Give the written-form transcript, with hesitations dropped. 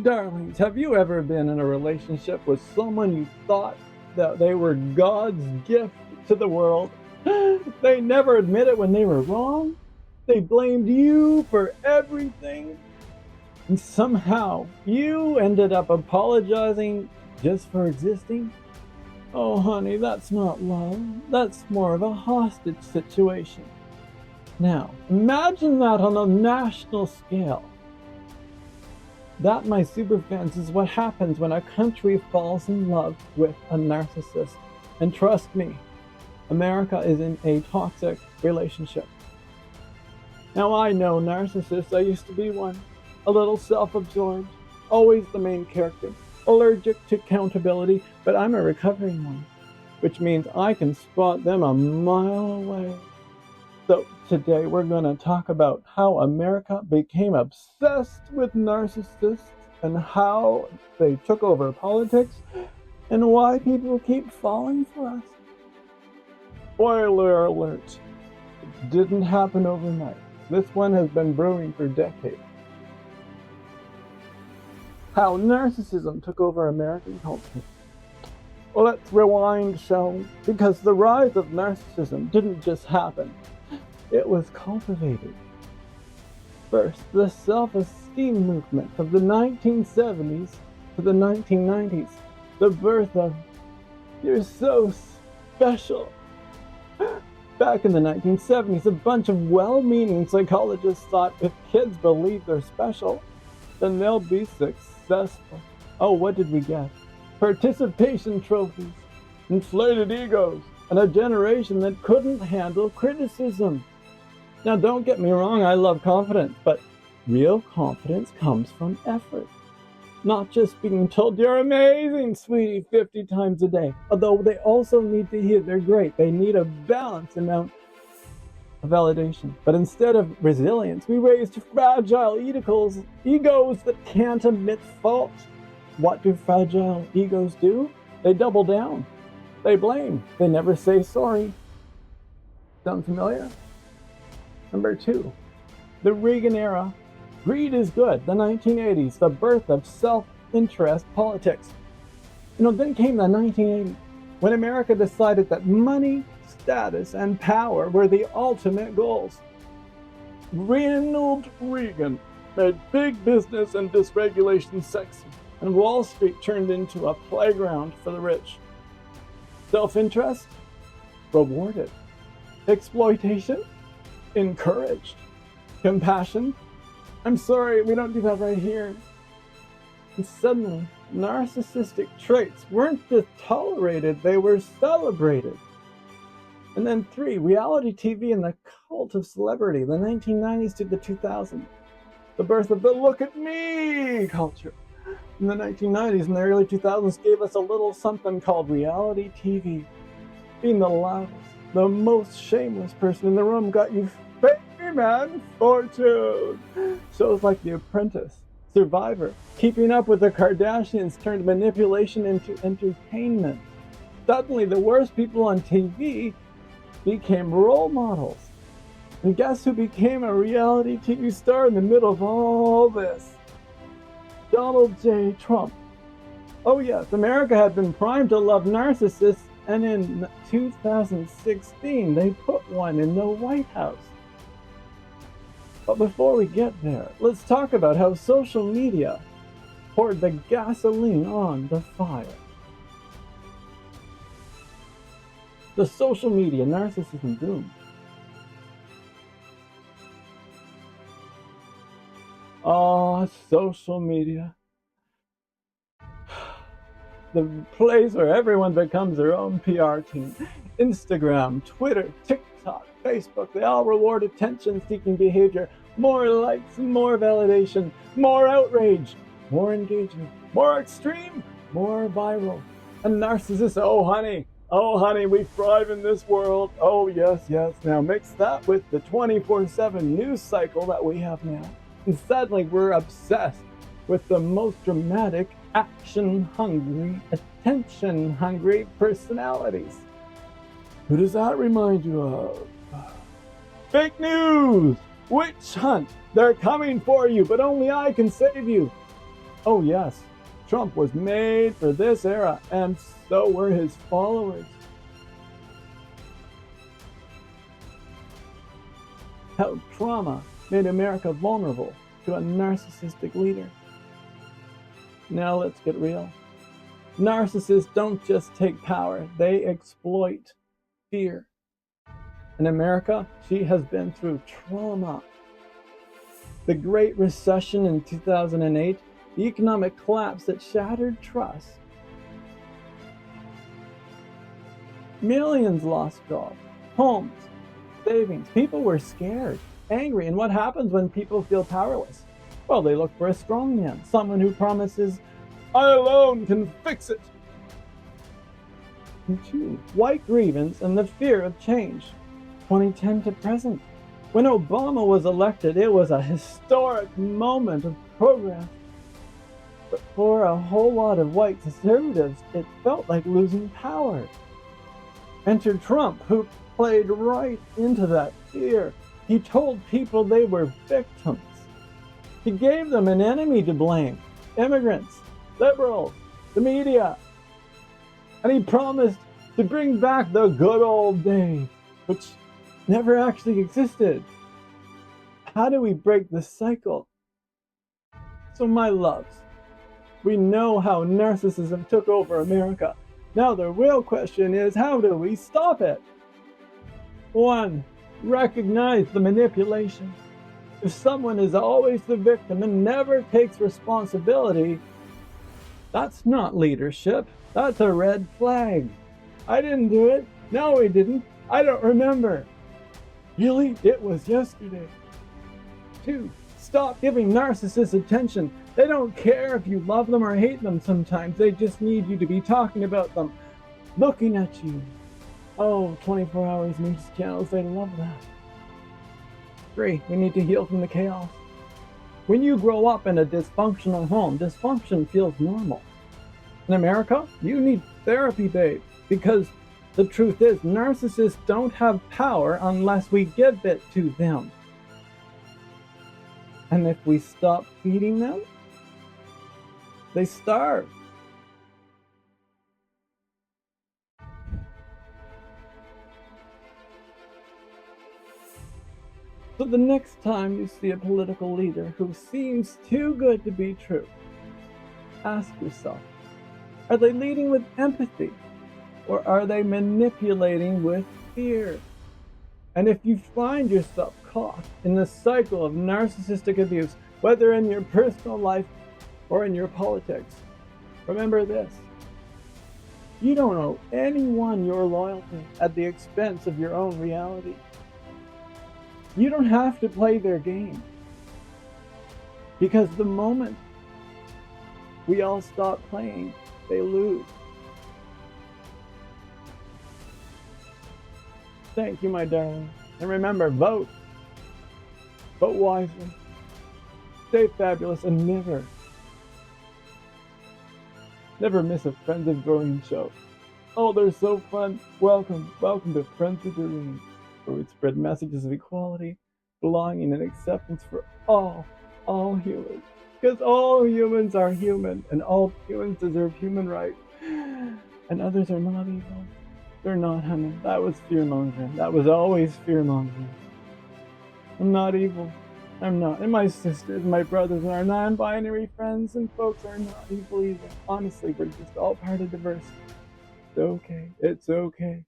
Darlings, have you ever been in a relationship with someone you thought that they were God's gift to the world? They never admitted when they were wrong. They blamed you for everything. And somehow you ended up apologizing just for existing? Oh, honey, that's not love. That's more of a hostage situation. Now, imagine that on a national scale. That, my superfans, is what happens when a country falls in love with a narcissist. And trust me, America is in a toxic relationship. Now, I know narcissists. I used to be one. A little self-absorbed, always the main character, allergic to accountability, but I'm a recovering one, which means I can spot them a mile away. So today we're going to talk about how America became obsessed with narcissists and how they took over politics and why people keep falling for us. Spoiler alert, it didn't happen overnight. This one has been brewing for decades. How narcissism took over American culture. Well, let's rewind, shall we? Because the rise of narcissism didn't just happen. It was cultivated. First, the self-esteem movement of the 1970s to the 1990s. The birth of, "You're so special." Back in the 1970s, a bunch of well-meaning psychologists thought if kids believe they're special, then they'll be successful. Oh, what did we get? Participation trophies, inflated egos, and a generation that couldn't handle criticism. Now, don't get me wrong, I love confidence, but real confidence comes from effort. Not just being told, "You're amazing, sweetie," 50 times a day. Although they also need to hear they're great. They need a balanced amount of validation. But instead of resilience, we raised fragile egos that can't admit fault. What do fragile egos do? They double down. They blame. They never say sorry. Sound familiar? Number 2, the Reagan era. Greed is good. The 1980s, the birth of self-interest politics. Then came the 1980s, when America decided that money, status, and power were the ultimate goals. Ronald Reagan made big business and dysregulation sexy, and Wall Street turned into a playground for the rich. Self-interest? Rewarded. Exploitation? Encouraged. Compassion? I'm sorry, we don't do that right here. And suddenly, narcissistic traits weren't just tolerated, they were celebrated. And then 3, reality TV and the cult of celebrity, the 1990s to the 2000s. The birth of the "look at me" culture. In the 1990s and the early 2000s gave us a little something called reality TV. Being the loudest, the most shameless person in the room got you fame and fortune. Shows like The Apprentice, Survivor, Keeping Up with the Kardashians turned manipulation into entertainment. Suddenly, the worst people on TV became role models. And guess who became a reality TV star in the middle of all this? Donald J. Trump. Oh yes, America had been primed to love narcissists, and in 2016, they put one in the White House. But before we get there, let's talk about how social media poured the gasoline on the fire. The social media narcissism boom. Oh, social media. The place where everyone becomes their own PR team. Instagram, Twitter, TikTok, Facebook, they all reward attention-seeking behavior. More likes, more validation, more outrage, more engagement, more extreme, more viral. And narcissists, oh honey, we thrive in this world. Oh yes. Now mix that with the 24/7 news cycle that we have now. And suddenly we're obsessed with the most dramatic, action-hungry, attention-hungry personalities. Who does that remind you of? Fake news! Witch hunt! They're coming for you, but only I can save you. Oh yes, Trump was made for this era, and so were his followers. How trauma made America vulnerable to a narcissistic leader. Now let's get real. Narcissists don't just take power, they exploit fear. In America, she has been through trauma. The Great Recession in 2008, the economic collapse that shattered trust. Millions lost jobs, homes, savings. People were scared, angry. And what happens when people feel powerless? Well, they look for a strong man, someone who promises, I alone can fix it. And two, white grievance and the fear of change. 2010 to present. When Obama was elected, it was a historic moment of progress. But for a whole lot of white conservatives, it felt like losing power. Enter Trump, who played right into that fear. He told people they were victims. He gave them an enemy to blame. Immigrants, liberals, the media. And he promised to bring back the good old days, which never actually existed. How do we break this cycle? So my loves, we know how narcissism took over America. Now the real question is, how do we stop it? 1. Recognize the manipulation. If someone is always the victim and never takes responsibility, that's not leadership. That's a red flag. I didn't do it. No, he didn't. I don't remember. Really? It was yesterday. 2. Stop giving narcissists attention. They don't care if you love them or hate them sometimes. They just need you to be talking about them, looking at you. Oh, 24 hours news channels, they love that. 3. We need to heal from the chaos. When you grow up in a dysfunctional home, dysfunction feels normal. In America, you need therapy, babe, because the truth is, narcissists don't have power unless we give it to them. And if we stop feeding them, they starve. So the next time you see a political leader who seems too good to be true, ask yourself, are they leading with empathy? Or are they manipulating with fear? And if you find yourself caught in the cycle of narcissistic abuse, whether in your personal life or in your politics, remember this. You don't owe anyone your loyalty at the expense of your own reality. You don't have to play their game. Because the moment we all stop playing, they lose. Thank you, my darling. And remember, vote. Vote wisely. Stay fabulous and never miss a Friends of Doreen show. Oh, they're so fun. Welcome to Friends of Doreen, where we spread messages of equality, belonging, and acceptance for all humans. Because all humans are human, and all humans deserve human rights. And others are not evil. They're not, honey. That was fear-mongering. That was always fear-mongering. I'm not evil. I'm not. And my sisters, my brothers, and our non-binary friends and folks are not evil either. Honestly, we're just all part of diversity. It's okay. It's okay.